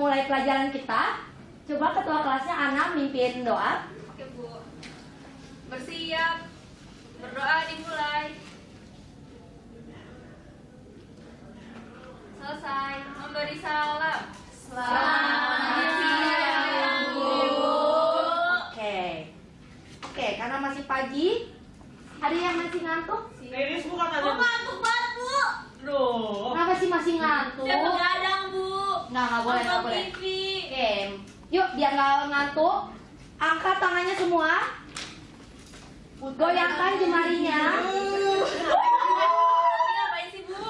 memulai pelajaran kita, coba ketua kelasnya Ana mimpin doa. Oke Bu. Bersiap. Berdoa dimulai. Selesai. Memberi salam. Selamat siang, Bu. Oke, karena masih pagi, ada yang masih ngantuk? Liris bukan ada. Ngantuk banget Bu. Loh. Kenapa sih masih ngantuk? Udah begadang Bu. Nggak boleh, nggak Nonton boleh. TV. Oke, yuk biar nggak ngantuk, angkat tangannya semua, goyangkan jemarinya. Ngapain sih Bu?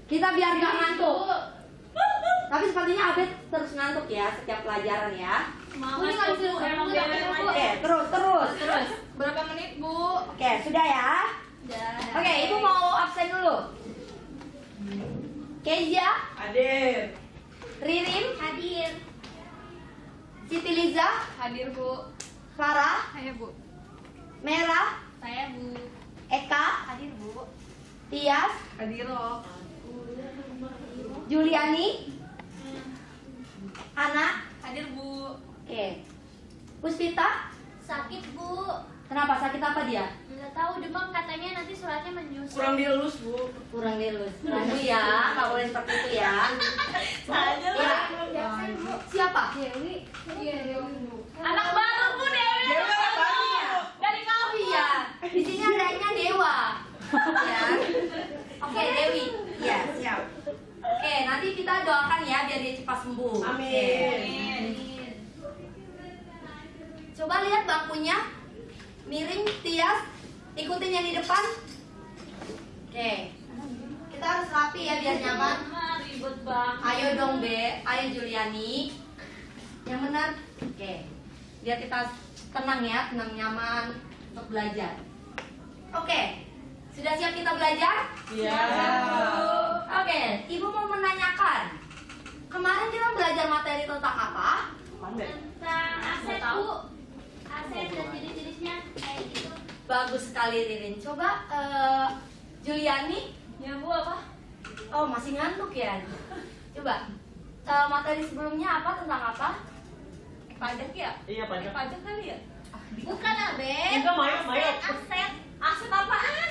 Kita biar nggak ngantuk. Tapi sepertinya Abed terus ngantuk ya setiap pelajaran ya. Semangat Bu. Emang beres Oke, terus. Berapa menit Bu? Oke, sudah ya. Oke, Ibu mau absen dulu. Kezia, Hadir. Ririn, Hadir. Siti Liza, Hadir Bu. Farah, Saya Bu. Merah, Saya Bu. Eka, Hadir Bu. Tias, Hadir loh. Juliani, Ana. Hadir Bu. Oke. Puspita, Sakit Bu, kenapa sakit apa dia? nggak tahu demam katanya nanti suratnya menyusul. Kurang dielus, Bu. Kurang dilus. Kamu ya, nggak boleh seperti itu ya. Saja Ya. Siapa? Dewi. Iya Dewi Bu. Anak baru Bu Dewi. Dewi anak baru. Dari kamu. Oh iya, di sini adanya Dewa. Ya. Oke, Dewi. Iya, siap. Oke, nanti kita doakan ya biar dia cepat sembuh. Amin. Coba lihat bangkunya. Miring, Tias. Ikutin yang di depan. Oke. Kita harus rapi ya biar nyaman. Ribet banget. Ayo dong, Be. Ayo Juliani. Yang benar. Oke. Biar kita tenang ya, tenang nyaman untuk belajar. Oke. Sudah siap kita belajar? Iya. Oke, Ibu mau menanyakan. Kemarin kita belajar materi tentang apa? Pandai. Tentang aset Bu, aset dan jenis-jenisnya kayak gitu. Bagus sekali Ririn. Coba Juliani. Ya Bu apa? Oh, masih ngantuk ya? Coba. Materi sebelumnya apa tentang apa? Pajak ya? Iya, pajak. Pajak kali ya? Bukan Abed. Enggak, Maya. Aset. Aset apaan?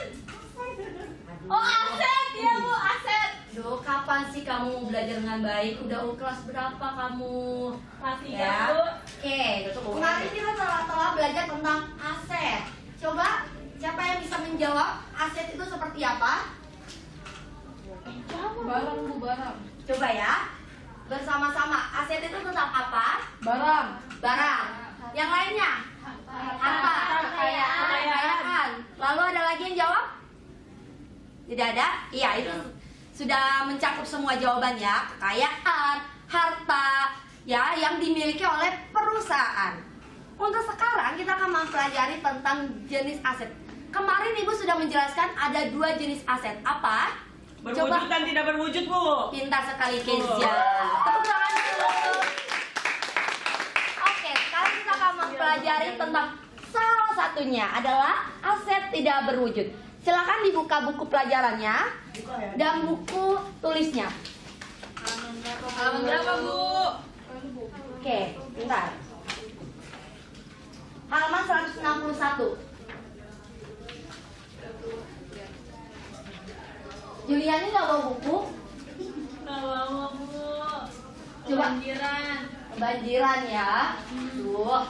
Oh aset ya Bu, aset. Duh, kapan sih kamu belajar dengan baik? Udah kelas berapa kamu? Kelas 3 Ya. Bu. Oke, kemarin kita telah belajar tentang aset. Coba, siapa yang bisa menjawab aset itu seperti apa? Barang Bu, barang. Coba ya, bersama-sama. Aset itu tentang apa? Barang. Barang. Yang lainnya? Harta. Kekayaan. Lalu ada lagi yang jawab? Tidak ada? Iya, itu sudah mencakup semua jawaban ya. Kekayaan, harta, ya, yang dimiliki oleh perusahaan. Untuk sekarang kita akan mempelajari tentang jenis aset. Kemarin Ibu sudah menjelaskan ada 2 jenis aset. Apa? Berwujud dan tidak berwujud, Bu. Pintar sekali Kezia. Tepuk tangan dulu. Oke, sekarang kita akan mempelajari tentang salah satunya adalah aset tidak berwujud. Silakan dibuka buku pelajarannya dan buku tulisnya. Halaman berapa Bu? Oke, bentar. Halaman 161. Juliani nggak bawa buku? Nggak bawa Bu. Coba. Kebanjiran. Kebanjiran ya. Tuh,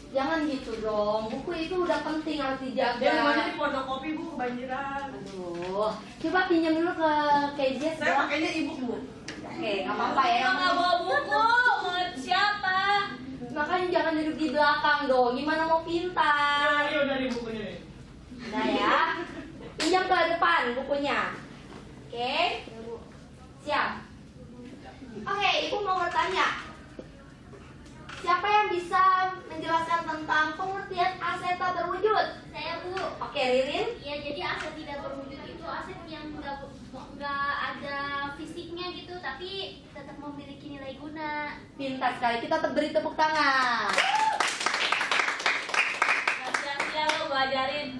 jangan gitu dong. Buku itu udah penting harus dijaga. Dia rumahnya di Pondok Kopi, Bu, kebanjiran. Aduh, coba pinjam dulu ke Kezia. Saya pakainya ibu, Bu. Oke, nggak apa-apa ya. Emang nggak bawa buku. Mau siapa? Makanya jangan duduk di belakang dong. Gimana mau pintar? Ini udah di bukunya nih. Nah ya, pinjam ke depan bukunya. Oke, siap. Oke, Ibu mau bertanya. Siapa yang bisa menjelaskan tentang pengertian aset tak berwujud? Saya Bu. Oke, Ririn. Ya jadi aset tidak berwujud itu aset yang nggak ada fisiknya gitu, tapi tetap memiliki nilai guna. Pintar sekali. Kita beri tepuk tangan. Sia-sia lo gua ajarin.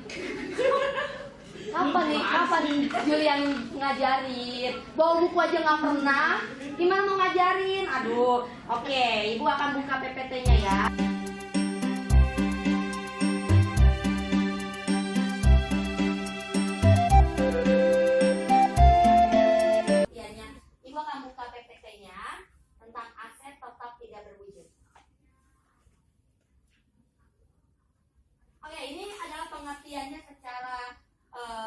Apa nih? Apa kapan Julian ngajarin? Bawa buku aja nggak pernah. Gimana mau ngajarin? Aduh. Oke, Ibu akan buka PPT-nya ya. Ibu akan buka PPT-nya tentang aset tetap tidak berwujud. Oke, ini adalah pengertiannya secara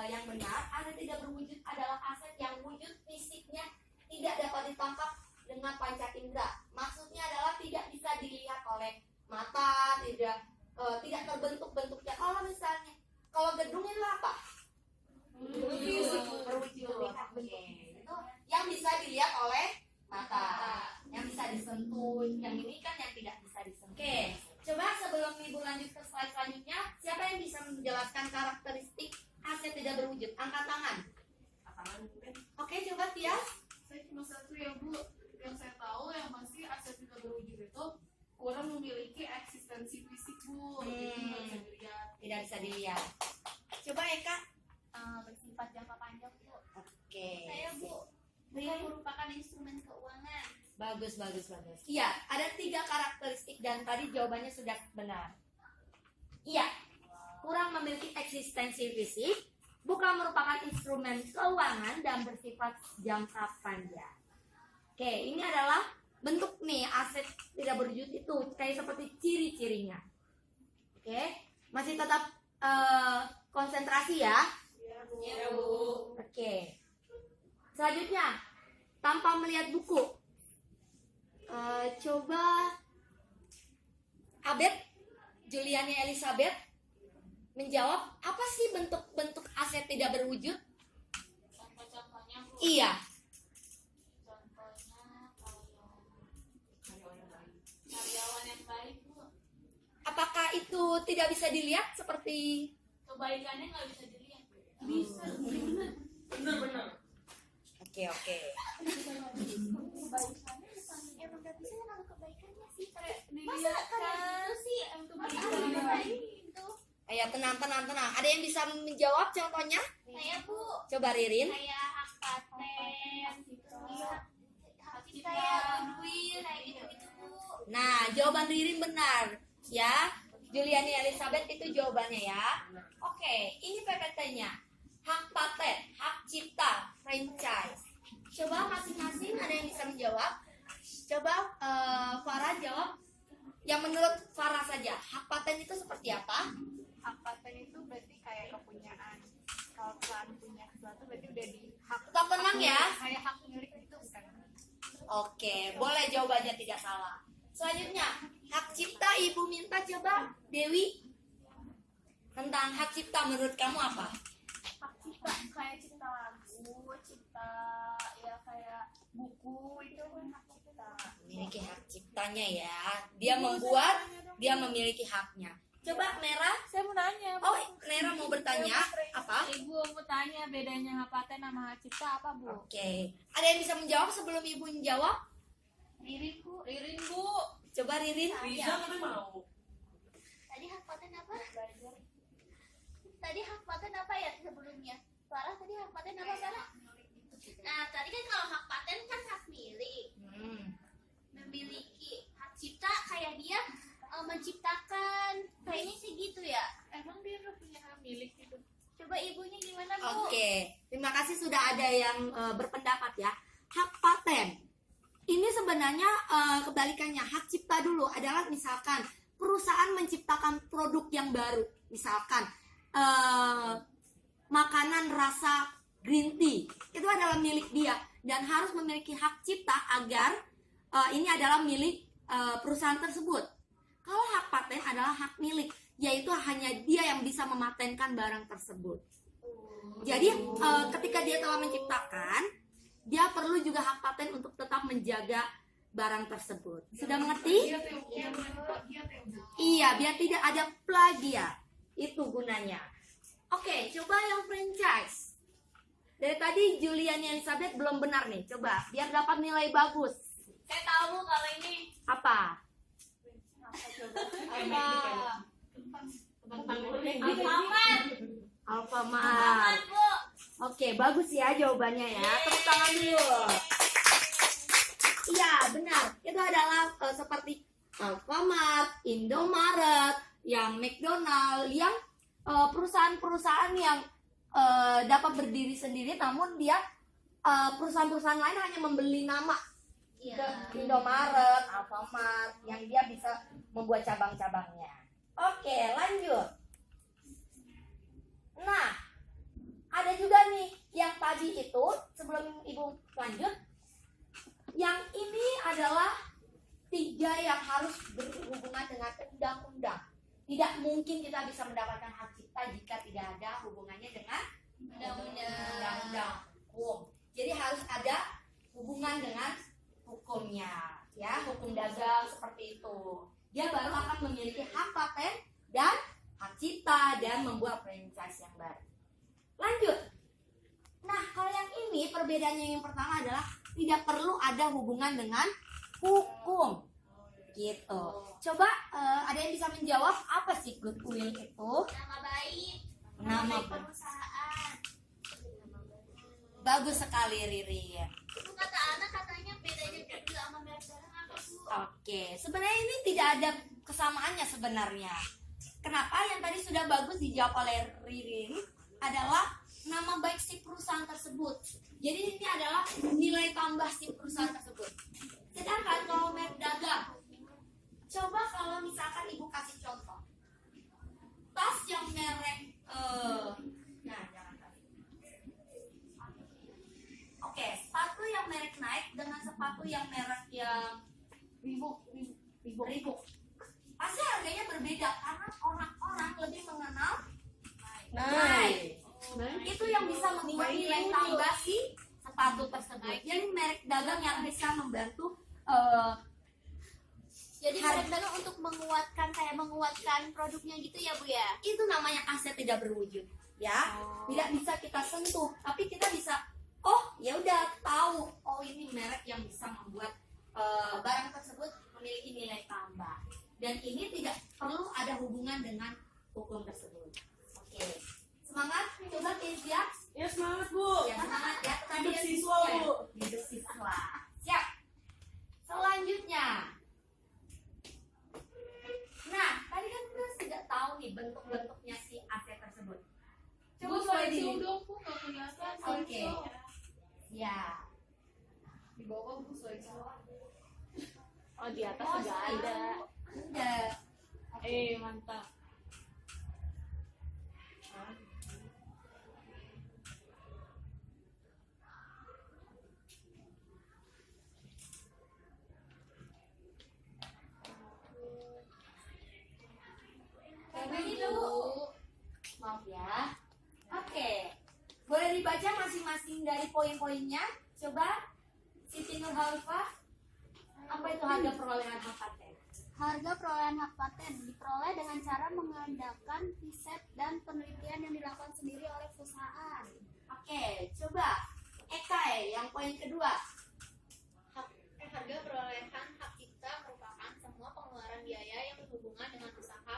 yang benar. Aset tidak berwujud adalah aset yang wujud fisiknya tidak dapat ditangkap dengan panca indera. Maksudnya adalah tidak bisa dilihat oleh mata, tidak terbentuk bentuknya. Kalau misalnya, kalau gedung itu apa? Berwujud. Oke. Itu yang bisa dilihat oleh mata, yang bisa disentuh. Yang ini kan yang tidak bisa disentuh. Oke. Coba sebelum Ibu lanjut ke slide selanjutnya, siapa yang bisa menjelaskan karakteristik aset tidak berwujud? Angkat tangan. Oke, coba Tias. Saya cuma satu ya Bu, yang saya tahu yang pasti aset tidak berwujud itu kurang memiliki eksistensi fisik Bu, jadi nggak bisa dilihat. Tidak bisa dilihat. Coba Eka. Bersifat jangka panjang Bu. Oke. Saya Bu, dia merupakan instrumen keuangan. Bagus. Iya, ada 3 karakteristik dan tadi jawabannya sudah benar. Iya, kurang memiliki eksistensi fisik, bukan merupakan instrumen keuangan dan bersifat jangka panjang. Oke, ini adalah bentuk nih aset tidak berwujud itu kayak seperti ciri-cirinya. Oke, masih tetap konsentrasi ya. Ya Bu. Oke. Selanjutnya, tanpa melihat buku. Coba Abed, Juliani Elizabeth menjawab, apa sih bentuk-bentuk aset tidak berwujud? Contoh-contohnya Bu. Iya. Contohnya karyawan yang baik Bu. Apakah itu tidak bisa dilihat seperti Kebaikannya nggak bisa dilihat. Bisa. Benar. Oke. Emang gak bisa kalau kebaikannya sih. Masa Itu sih kebaikan kebaikan baik. itu. Ayo tenang. Ada yang bisa menjawab contohnya? Saya Bu, Coba Ririn. kayak hak paten, hak cipta cipta. ya, goodwill, kayak gitu-gitu Bu. Nah, jawaban Ririn benar ya. Juliani Elizabeth itu jawabannya ya. Oke, ini PPT-nya. Hak paten, hak cipta, franchise. Coba masing-masing ada yang bisa menjawab. Coba Farah jawab. Yang menurut Farah saja, hak paten itu seperti apa? Hak paten itu berarti kayak kepunyaan. Kalau perusahaan punya sesuatu berarti udah di hak. Tetap tenang ya. Kayak hak milik itu bukan. Oke, boleh jawabannya tidak salah. Selanjutnya, hak cipta Ibu minta coba Dewi. Tentang hak cipta menurut kamu apa? Hak cipta kayak cipta lagu, cipta ya kayak buku itu kan hak cipta. Memiliki hak ciptanya ya. Dia membuat, dia memiliki haknya. Coba Merah. Saya mau nanya. Oh, Merah mau bertanya apa? Ibu mau tanya bedanya hak paten sama hak cipta apa Bu? Oke. Ada yang bisa menjawab sebelum Ibu menjawab? Ririn Bu, Ririn Bu. Coba Ririn. Riza katanya mau. tadi hak paten apa? Tadi hak paten apa ya sebelumnya? Farah tadi hak paten apa Farah? Nah tadi kan kalau hak paten kan hak milik, memiliki. Hak cipta kayak dia menciptakan, kayaknya sih gitu ya. Emang dia udah punya hak milik gitu? Coba ibunya gimana Bu? Oke. Terima kasih sudah ada yang berpendapat ya. Hak paten. Ini sebenarnya kebalikannya. Hak cipta dulu adalah misalkan perusahaan menciptakan produk yang baru. Misalkan makanan rasa green tea. Itu adalah milik dia. Dan harus memiliki hak cipta agar ini adalah milik perusahaan tersebut. Kalau hak paten adalah hak milik, yaitu hanya dia yang bisa mematenkan barang tersebut. Jadi ketika dia telah menciptakan, dia perlu juga hak paten untuk tetap menjaga barang tersebut. Sudah mengerti? Iya, biar tidak ada plagiat. Itu gunanya. Oke, coba yang franchise. Dari tadi Juliani Elizabeth belum benar nih. Coba, biar dapat nilai bagus. Saya tahu kalau ini Apa? Alfamart. Alfamart. Bu, Oke, Oke, bagus ya jawabannya ya. Tepuk tangan dulu. Iya, benar. Itu adalah seperti Alfamart, Indomaret, yang McDonald, yang perusahaan-perusahaan yang dapat berdiri sendiri, namun dia perusahaan-perusahaan lain hanya membeli nama ke Indomaret, Alfamart, yang dia bisa membuat cabang-cabangnya. Oke, lanjut. Nah, ada juga nih yang tadi itu, sebelum Ibu lanjut, yang ini adalah 3 yang harus berhubungan dengan undang-undang. Tidak mungkin kita bisa mendapatkan hak cipta jika tidak ada hubungannya dengan undang-undang hukum. Jadi harus ada hubungan dengan hukumnya, ya, hukum dagang seperti itu. Dia baru akan memiliki hak paten dan hak cipta dan membuat franchise yang baru. Lanjut. Nah, kalau yang ini perbedaannya yang pertama adalah tidak perlu ada hubungan dengan hukum. Gitu. Coba ada yang bisa menjawab apa sih goodwill itu? Nama baik. Nama perusahaan. Bagus sekali Riri. Itu kata anak katanya bedanya goodwill sama merek dagang apa Bu? Oke, sebenarnya ini tidak ada kesamaannya sebenarnya. Kenapa? Yang tadi sudah bagus dijawab oleh Riri adalah nama baik si perusahaan tersebut. Jadi ini adalah nilai tambah si perusahaan tersebut. Sedangkan kalau merek dagang, coba kalau misalkan Ibu kasih contoh, tas yang merek, nah jangan tadi. Oke, sepatu yang merek Nike dengan sepatu yang merek yang Reebok, pasti harganya berbeda karena orang-orang lebih mengenal Nike. Itu yang bisa membuat nilai tambah si sepatu tersebut. Jadi merek dagang yang bisa membantu Jadi merek dagang untuk menguatkan produknya gitu ya Bu ya? itu namanya aset tidak berwujud, ya. Tidak bisa kita sentuh, tapi kita bisa ya udah tahu, ini merek yang bisa membuat barang tersebut memiliki nilai tambah. Dan ini tidak perlu ada hubungan dengan hukum tersebut. Oke. Semangat, coba Kezia. Ya semangat Bu. Ya semangat ya. Hidup siswa, Bu. Hidup siswa. Siap. Selanjutnya. Nah, tadi kan kita sudah tahu nih bentuk-bentuknya si aset tersebut. Coba Bu, boleh slideshow di. dong, Bu, nggak kelihatan Oke. slideshow. Ya. Di bawah, Bu, slideshow. Oh, di atas Oh, sudah ada. Udah. Mantap. Ini dulu. Maaf ya. Oke. Boleh dibaca masing-masing dari poin-poinnya? Coba Siti Nurhalifah. Apa itu harga perolehan hak paten? Harga perolehan hak paten diperoleh dengan cara mengadakan riset dan penelitian yang dilakukan sendiri oleh perusahaan. Oke, coba Eka yang poin kedua. Harga perolehan hak cipta merupakan semua pengeluaran biaya yang berhubungan dengan usaha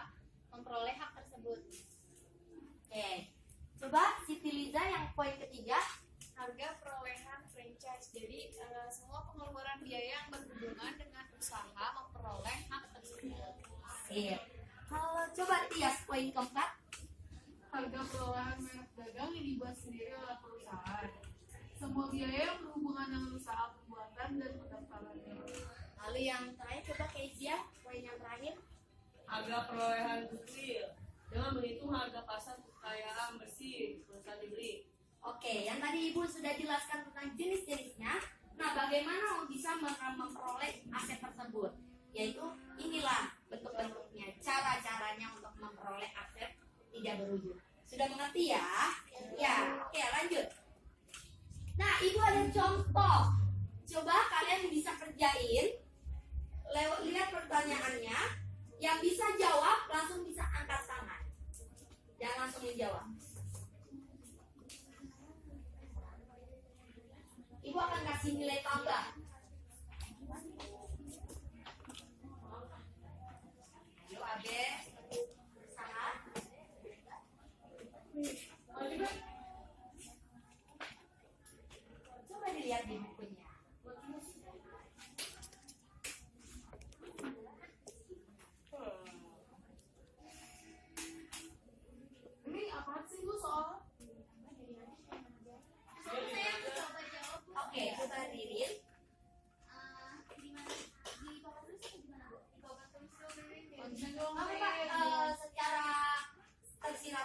memperoleh hak tersebut. Oke. Coba Siti Liza yang poin ketiga. Harga perolehan franchise, jadi semua pengeluaran biaya yang berhubungan dengan usaha memperoleh hak tersebut. Sip. Kalau coba Tias poin keempat. Harga perolehan merek dagang yang dibuat sendiri oleh perusahaan. Semua biaya yang berhubungan dengan usaha pembuatan dan pendaftarannya. Lalu yang terakhir coba Kezia poin yang terakhir. Harga perolehan goodwill dengan menghitung harga pasar kekayaan bersih perusahaan dibeli. Oke, yang tadi Ibu sudah jelaskan tentang jenis-jenisnya. Nah, bagaimana bisa memperoleh aset tersebut? Yaitu inilah bentuk-bentuknya, cara-caranya untuk memperoleh aset tidak berwujud. Sudah mengerti ya? Ya, oke lanjut. Nah, Ibu ada contoh. Coba kalian bisa kerjain. Lihat pertanyaannya. Yang bisa jawab langsung bisa angkat tangan. Jangan langsung menjawab. Ibu akan kasih nilai tambah. Ayo Abe, berusaha.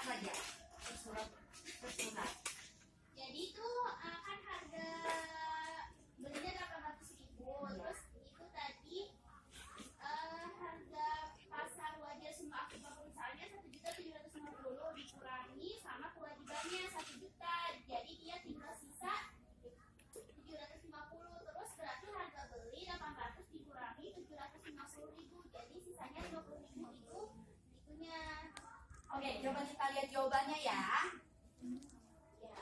saja. Tersurat. Jadi itu kan harga belinya 800.000. Terus itu tadi harga pasar wajar semua akibat perusahaannya 1.750.000 dikurangi sama kewajibannya 1 juta. Jadi dia tinggal sisa 750. Terus berarti harga beli 800 dikurangi 750.000. Jadi sisanya 50.000 itu itunya. Oke, coba kita lihat jawabannya ya. Ya.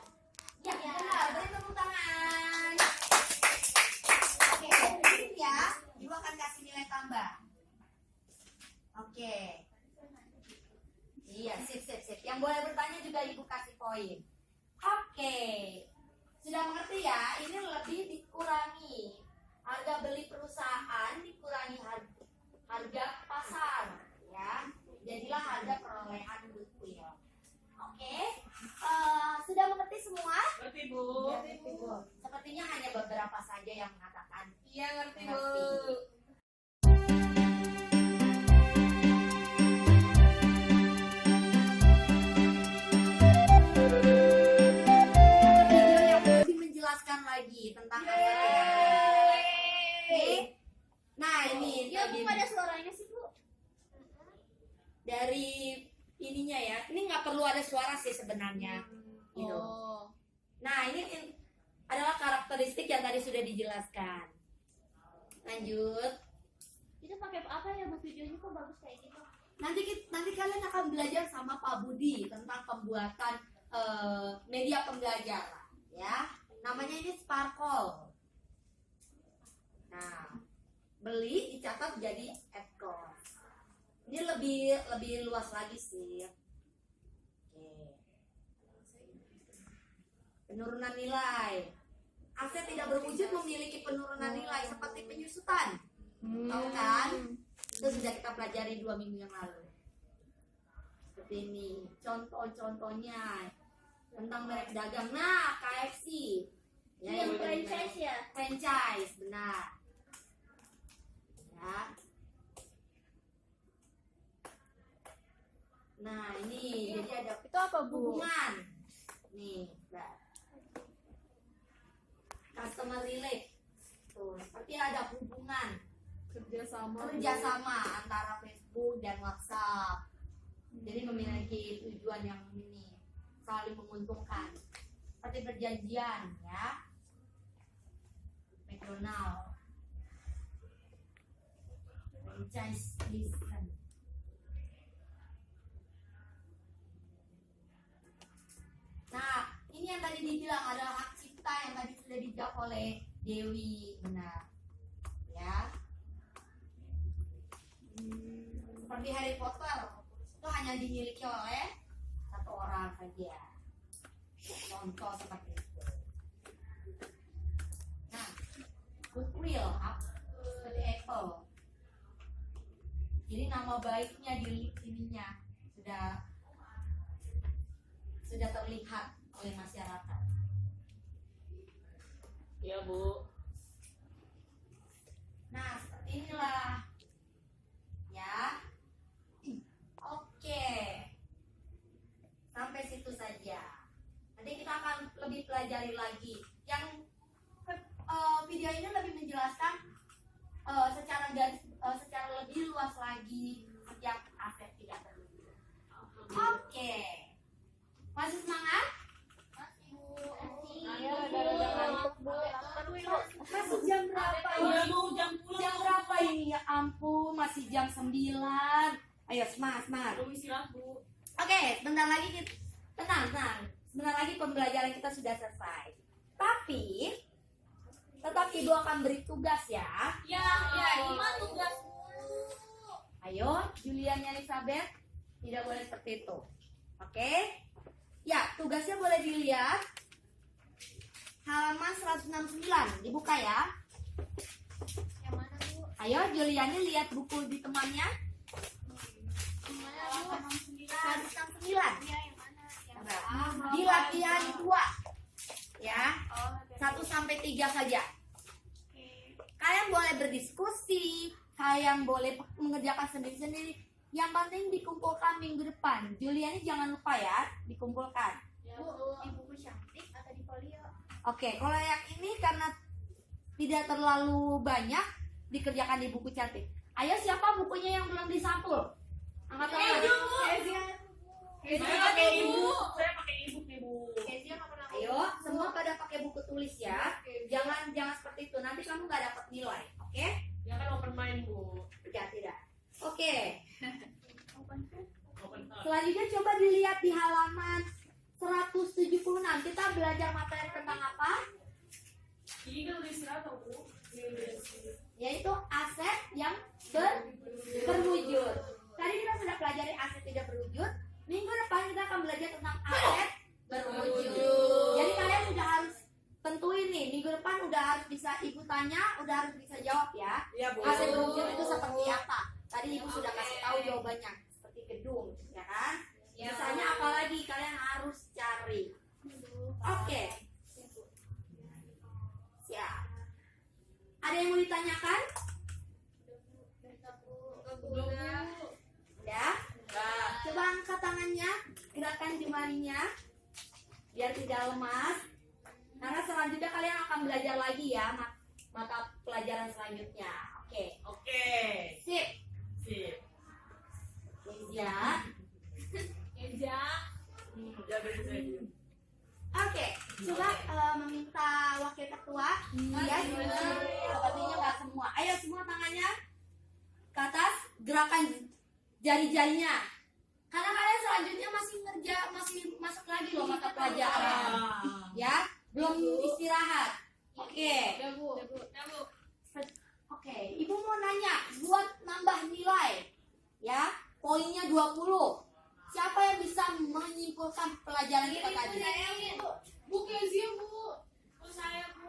Ya, benar. Beri tepuk tangan. Oke, ini ya. Ibu akan kasih nilai tambah. Oke. Iya, sip. Yang boleh bertanya juga ibu kasih poin. Oke. Sudah mengerti ya? Ini lebih dikurangi. Harga beli perusahaan dikurangi harga pasar. Ya. Jadilah harga perolehan goodwill. Oke. Sudah mengerti semua? Ngerti, Bu? Sepertinya hanya beberapa saja yang mengatakan Iya, ngerti, Bu. video yang lebih menjelaskan lagi tentang Oke. Nah, ini Ya, Bu, ada suaranya sih, Bu. dari ininya ya. Ini nggak perlu ada suara sih sebenarnya. Gitu. Nah, ini adalah karakteristik yang tadi sudah dijelaskan. Lanjut. Itu pakai apa ya, Bu? Videonya kok bagus kayak gitu? Nanti kalian akan belajar sama Pak Budi tentang pembuatan media pembelajaran, ya. Namanya ini Sparkle. Nah, beli dicatat jadi AdCost. Ini lebih luas lagi sih. Oke. Penurunan nilai. Aset tidak berwujud memiliki penurunan nilai seperti penyusutan. Tahu kan? Itu sudah kita pelajari 2 minggu yang lalu. Seperti ini. Contoh-contohnya tentang merek dagang. Nah, KFC. Ya, Yang franchise ya? Franchise, benar. Ya. Nah, ini jadi ada Itu apa, Bu? hubungan. Nih, Mbak. Customer relate. Tuh, seperti ada hubungan kerjasama antara Facebook dan WhatsApp. Jadi memiliki tujuan yang ini saling menguntungkan. Seperti perjanjian, ya. McDonald. Franchise listen. Nah, ini yang tadi dibilang adalah hak cipta yang tadi sudah dijawab oleh Dewi, benar. Ya. Seperti Harry Potter, itu hanya dimiliki oleh satu orang saja. Contoh seperti itu. Nah, goodwill seperti Apple. Jadi nama baiknya di ininya sudah terlihat oleh masyarakat. Iya, Bu. Nah, seperti inilah. Ya. Oke. Sampai situ saja. Nanti kita akan lebih pelajari lagi. Yang video ini lebih menjelaskan secara lebih luas lagi setiap aset tidak berwujud. Oke. Masih semangat? Iya, rada-rada ngantuk, Bu. Masih jam berapa Udah ini? mau jam pulang. Jam berapa ini? Ya ampun, masih jam 9. Ayo semangat. Belum istirahat, Bu. Oke, bentar lagi tenang. Sebentar lagi pembelajaran kita sudah selesai. Tapi tetap ibu akan beri tugas ya. Ya, gimana tugas? Ayo, Julian Elizabeth, tidak boleh seperti itu. Oke? Ya, tugasnya boleh dilihat halaman 169. Dibuka ya. Yang mana, Bu? Ayo, Juliannya lihat buku di temannya. Yang mana, Bu? 169. Iya, yang mana? Yang Di latihan 2. Ya. 1 sampai 3 saja. Kalian boleh berdiskusi, kalian boleh mengerjakan sendiri-sendiri. Yang penting dikumpulkan minggu depan. Juliani jangan lupa ya, dikumpulkan. Bu, di buku cantik atau di folio? Oke, kalau yang ini karena tidak terlalu banyak, dikerjakan di buku cantik. Ayo, siapa bukunya yang belum disampul? Angkat tangan. Saya pakai ibu. Saya pakai ibu nih, Bu. Kezia nggak pernah. Ayo, semua pada pakai buku tulis ya. Jangan seperti itu. Nanti kamu nggak dapat nilai. Oke? Ya kan open mind, Bu. Tidak. Oke. Open heart. Selanjutnya coba dilihat di halaman 176. Kita belajar materi tentang apa? Ini kan udah istirahat, Bu. Ini udah istirahat. Yaitu aset yang berwujud. Tadi kita sudah pelajari aset tidak berwujud. Minggu depan kita akan belajar tentang aset berwujud. Jadi kalian sudah harus tentuin nih, minggu depan udah harus bisa ibu tanya, udah harus bisa jawab ya. Iya, Bu. Aset berwujud itu seperti apa? Tadi ibu sudah kasih tahu jawabannya, seperti gedung, ya kan? Misalnya apalagi kalian harus cari. Oke. Siap. Ada yang mau ditanyakan? Udah? Coba angkat tangannya, gerakan jemarinya biar tidak lemas. Karena selanjutnya kalian akan belajar lagi ya mata pelajaran selanjutnya. Oke. Oke. Sip. Sip. Ya. Eja. Ya, betul. Oke, coba meminta wakil ketua. Ya, sepertinya nggak semua. Ayo semua tangannya ke atas, gerakan jari-jarinya. Karena kalian selanjutnya masih masuk lagi loh mata pelajaran. Ya, belum istirahat. Oke. Oke, ibu mau nanya buat nambah nilai. Ya, poinnya 20. Siapa yang bisa menyimpulkan pelajaran kita tadi? Bu Kezia, Bu. Saya, Bu.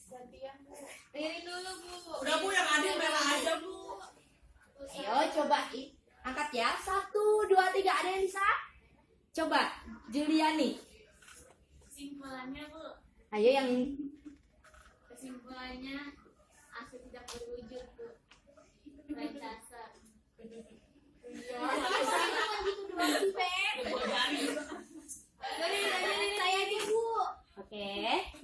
Gantian, Bu. Piring dulu, Bu. Udah, Bu, yang adil merah aja, Bu. Ayo coba angkat ya. 1, 2, 3. Ada yang bisa? Coba Juliani. Kesimpulannya, Bu. Ayo yang Kesimpulannya aset tidak berwujud, Bu. Rekayasa. Saya nih, Bu. Oke,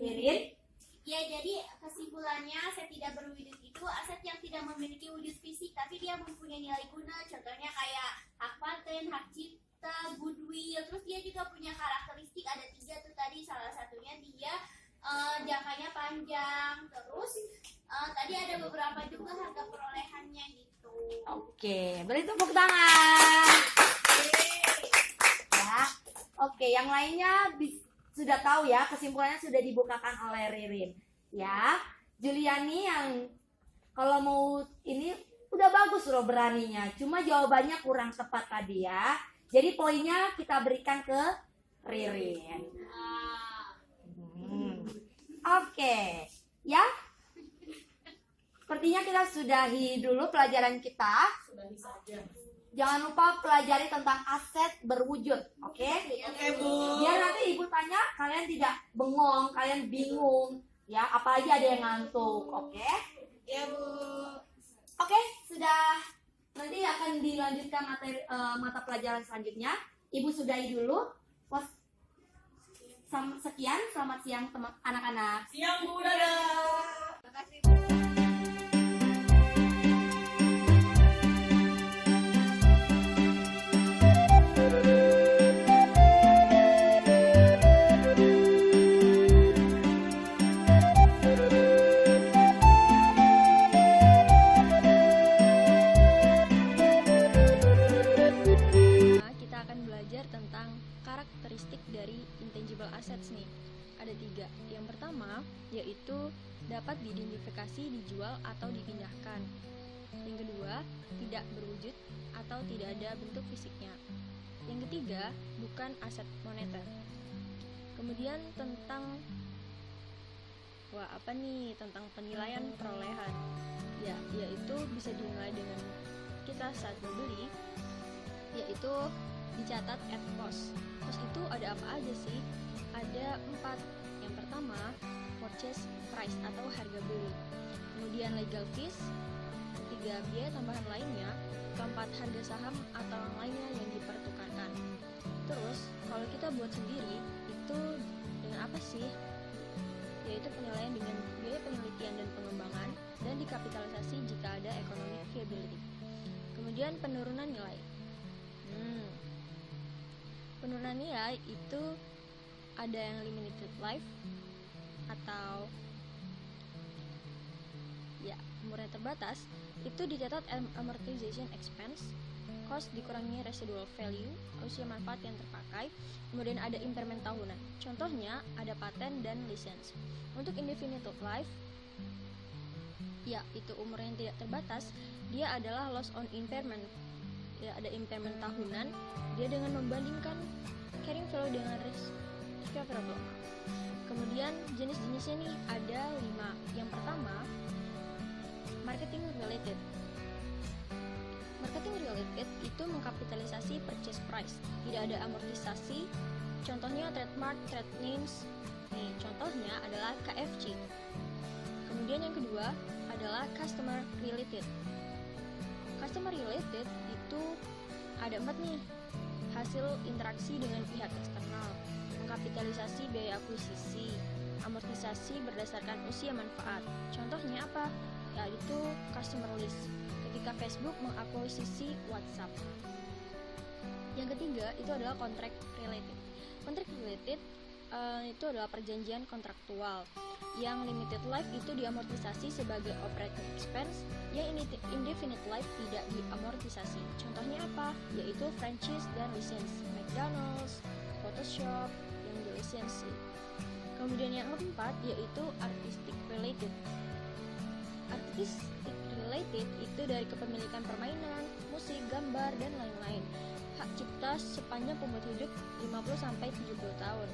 Irin. Ya, jadi kesimpulannya aset tidak berwujud itu aset yang tidak memiliki wujud fisik tapi dia mempunyai nilai guna. Contohnya kayak hak paten, hak cipta, goodwill. Terus dia juga punya karakteristik, ada 3 tuh tadi. Salah satunya dia jangkanya panjang. Terus tadi ada beberapa juga harga perolehannya gitu. Oke, beri tepuk tangan. Ya. Oke, yang lainnya sudah tahu ya, kesimpulannya sudah dibukakan oleh Ririn. Ya, Juliani yang kalau mau ini udah bagus loh beraninya. Cuma jawabannya kurang tepat tadi ya. Jadi poinnya kita berikan ke Ririn. Oke, ya. Sepertinya kita sudahi dulu pelajaran kita. Sudahi saja. Jangan lupa pelajari tentang aset berwujud, oke? Oke, Bu. Biar nanti ibu tanya, kalian tidak bengong, kalian bingung, ya? Apalagi ada yang ngantuk, oke? Ya, Bu. Oke, sudah. Nanti akan dilanjutkan materi mata pelajaran selanjutnya. Ibu sudahi dulu. Sekian, selamat siang teman anak-anak. Siang, Bu. Dadah. Kita akan belajar tentang karakteristik dari intangible assets nih. Ada 3. Yang pertama yaitu dapat diidentifikasi, dijual atau dipindahkan. Yang kedua, tidak berwujud atau tidak ada bentuk fisiknya. Yang ketiga, bukan aset moneter. Kemudian tentang tentang penilaian perolehan. Ya, yaitu bisa dinilai dengan kita saat membeli, yaitu dicatat at cost. Terus itu ada apa aja sih? Ada 4. Yang pertama, purchase price atau harga beli. Kemudian legal fees. ketiga, biaya tambahan lainnya. Keempat, harga saham atau uang lainnya yang dipertukarkan. Terus, kalau kita buat sendiri, itu dengan apa sih? Yaitu penilaian dengan biaya penelitian dan pengembangan dan dikapitalisasi jika ada economic viability. Kemudian penurunan nilai. Penurunan nilai itu ada yang limited life atau ya umurnya terbatas, itu dicatat amortization expense, cost dikurangi residual value, usia manfaat yang terpakai. Kemudian ada impairment tahunan. Contohnya ada paten dan lisensi. Untuk indefinite life, ya itu umur yang tidak terbatas, dia adalah loss on impairment. Ya, ada impairment tahunan, dia dengan membandingkan carrying value dengan recoverable. Kemudian jenis-jenisnya nih ada 5. Yang pertama, marketing related. Marketing related itu mengkapitalisasi purchase price, tidak ada amortisasi. Contohnya trademark, trade names. Nih, contohnya adalah KFC. Kemudian yang kedua adalah customer related. Customer related itu ada 4 nih. Hasil interaksi dengan pihak eksternal, mengkapitalisasi biaya akuisisi, amortisasi berdasarkan usia manfaat. Contohnya apa? Yaitu customer list ketika Facebook mengakuisisi WhatsApp. Yang ketiga itu adalah contract related. Contract related itu adalah perjanjian kontraktual. Yang limited life itu diamortisasi sebagai operating expense, yang indefinite life tidak diamortisasi. Contohnya apa? Yaitu franchise dan lisensi. McDonald's, Photoshop yang dilisensi. Kemudian yang keempat yaitu artistic related. Artistic related itu dari kepemilikan permainan, musik, gambar, dan lain-lain. Hak cipta sepanjang pembuat hidup 50-70 tahun.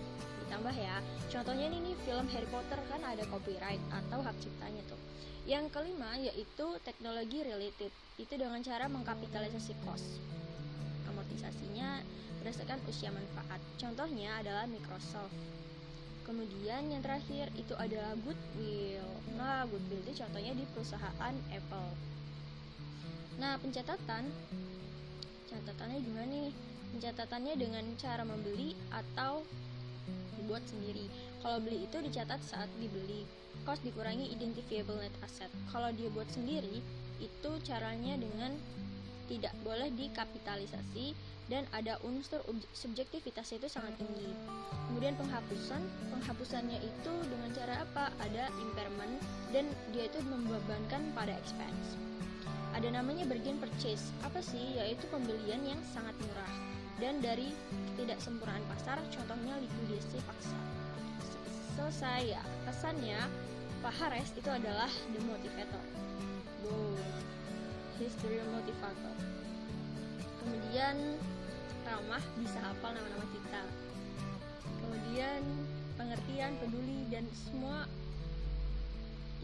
Ditambah ya, contohnya nih film Harry Potter kan ada copyright atau hak ciptanya tuh. Yang kelima yaitu teknologi related, itu dengan cara mengkapitalisasi cost. Amortisasinya berdasarkan usia manfaat. Contohnya adalah Microsoft. Kemudian yang terakhir itu adalah goodwill. Nah, goodwill itu contohnya di perusahaan Apple. Nah, pencatatannya gimana nih? Pencatatannya dengan cara membeli atau dibuat sendiri. Kalau beli itu dicatat saat dibeli. Cost dikurangi identifiable net asset. Kalau dia buat sendiri, itu caranya dengan tidak boleh dikapitalisasi dan ada unsur subjektivitas itu sangat tinggi. Kemudian penghapusannya itu dengan cara apa? Ada impairment dan dia itu membebankan pada expense. Ada namanya bargain purchase. Apa sih? Yaitu pembelian yang sangat murah dan dari ketidaksempurnaan pasar, contohnya likuidasi paksa. Selesai ya. Pesannya, Pak Hares itu adalah the motivator. Wow, he's the real motivator. Kemudian ramah, bisa hafal nama-nama kita. Kemudian pengertian, peduli, dan semua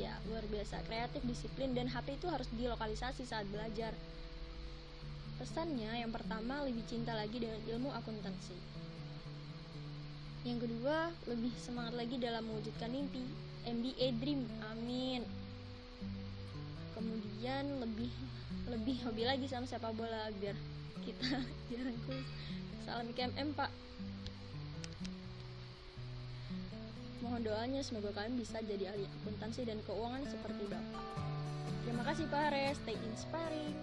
ya luar biasa. Kreatif, disiplin, dan HP itu harus dilokalisasi saat belajar. Pesannya yang pertama, lebih cinta lagi dengan ilmu akuntansi. Yang kedua, lebih semangat lagi dalam mewujudkan mimpi, MBA Dream, amin. Kemudian lebih hobi lagi sama sepak bola biar kita jarang kuis. Salam KMM Pak. Mohon doanya semoga kalian bisa jadi ahli akuntansi dan keuangan seperti Bapak. Terima kasih Pak Hares, stay inspiring.